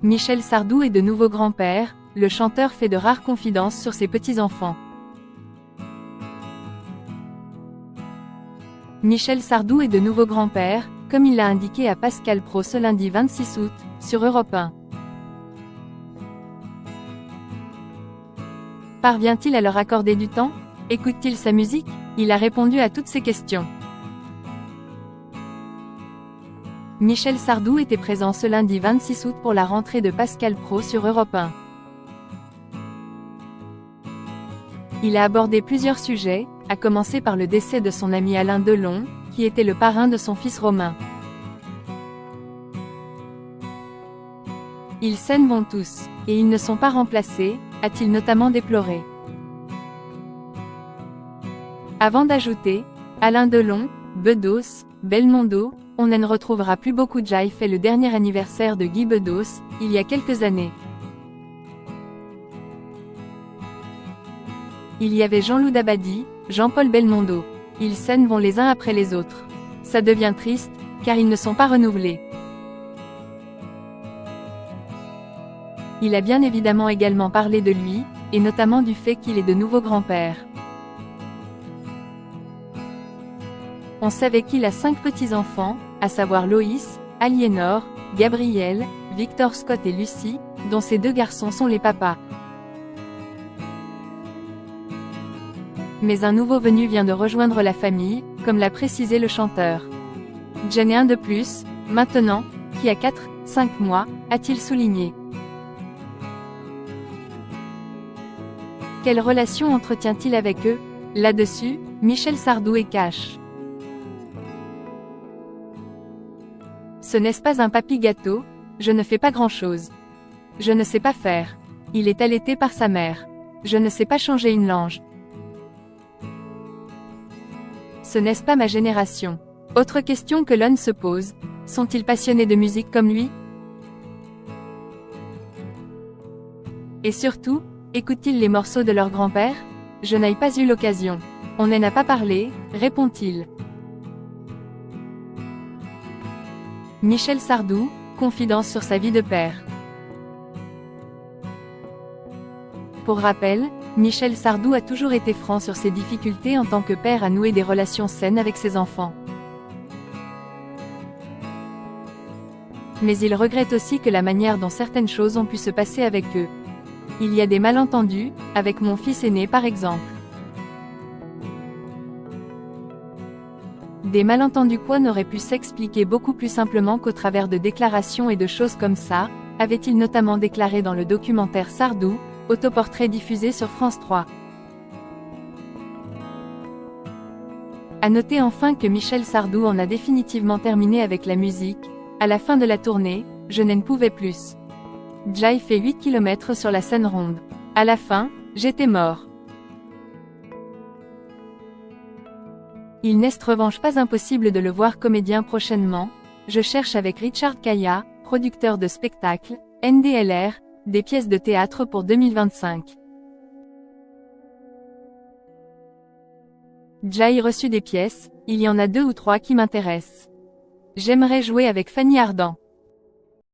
Michel Sardou est de nouveau grand-père, le chanteur fait de rares confidences sur ses petits-enfants. Michel Sardou est de nouveau grand-père, comme il l'a indiqué à Pascal Praud ce lundi 26 août, sur Europe 1. Parvient-il à leur accorder du temps? Écoute-t-il sa musique? Il a répondu à toutes ces questions. Michel Sardou était présent ce lundi 26 août pour la rentrée de Pascal Praud sur Europe 1. Il a abordé plusieurs sujets, à commencer par le décès de son ami Alain Delon, qui était le parrain de son fils Romain. Ils s'en vont tous, et ils ne sont pas remplacés, a-t-il notamment déploré. Avant d'ajouter, Alain Delon, Bedos, Belmondo, on ne retrouvera plus beaucoup. Jay fait le dernier anniversaire de Guy Bedos, il y a quelques années. Il y avait Jean-Loup Dabadi, Jean-Paul Belmondo. Ils s'en vont les uns après les autres. Ça devient triste, car ils ne sont pas renouvelés. Il a bien évidemment également parlé de lui, et notamment du fait qu'il est de nouveau grand-père. On savait qu'il a 5 petits-enfants, à savoir Loïs, Aliénor, Gabriel, Victor Scott et Lucie, dont ces 2 garçons sont les papas. Mais un nouveau venu vient de rejoindre la famille, comme l'a précisé le chanteur. J'en ai un de plus, maintenant, qui a 4-5 mois, a-t-il souligné. Quelle relation entretient-il avec eux? Là-dessus, Michel Sardou est cash. Ce n'est pas un papy gâteau, je ne fais pas grand-chose. Je ne sais pas faire. Il est allaité par sa mère. Je ne sais pas changer une lange. Ce n'est pas ma génération. Autre question que l'on se pose, sont-ils passionnés de musique comme lui? Et surtout, écoutent-ils les morceaux de leur grand-père? Je n'ai pas eu l'occasion. On n'en a pas parlé, répond-il. Michel Sardou, confidence sur sa vie de père. Pour rappel, Michel Sardou a toujours été franc sur ses difficultés en tant que père à nouer des relations saines avec ses enfants. Mais il regrette aussi que la manière dont certaines choses ont pu se passer avec eux. Il y a des malentendus, avec mon fils aîné par exemple. Des malentendus quoi n'auraient pu s'expliquer beaucoup plus simplement qu'au travers de déclarations et de choses comme ça, avait-il notamment déclaré dans le documentaire Sardou, autoportrait diffusé sur France 3. À noter enfin que Michel Sardou en a définitivement terminé avec la musique. À la fin de la tournée, je n'en pouvais plus. Jay fait 8 km sur la scène ronde. À la fin, j'étais mort. Il n'est revanche pas impossible de le voir comédien prochainement. Je cherche avec Richard Kaya, producteur de spectacles, NDLR, des pièces de théâtre pour 2025. Jay reçu des pièces, il y en a 2 ou 3 qui m'intéressent. J'aimerais jouer avec Fanny Ardant.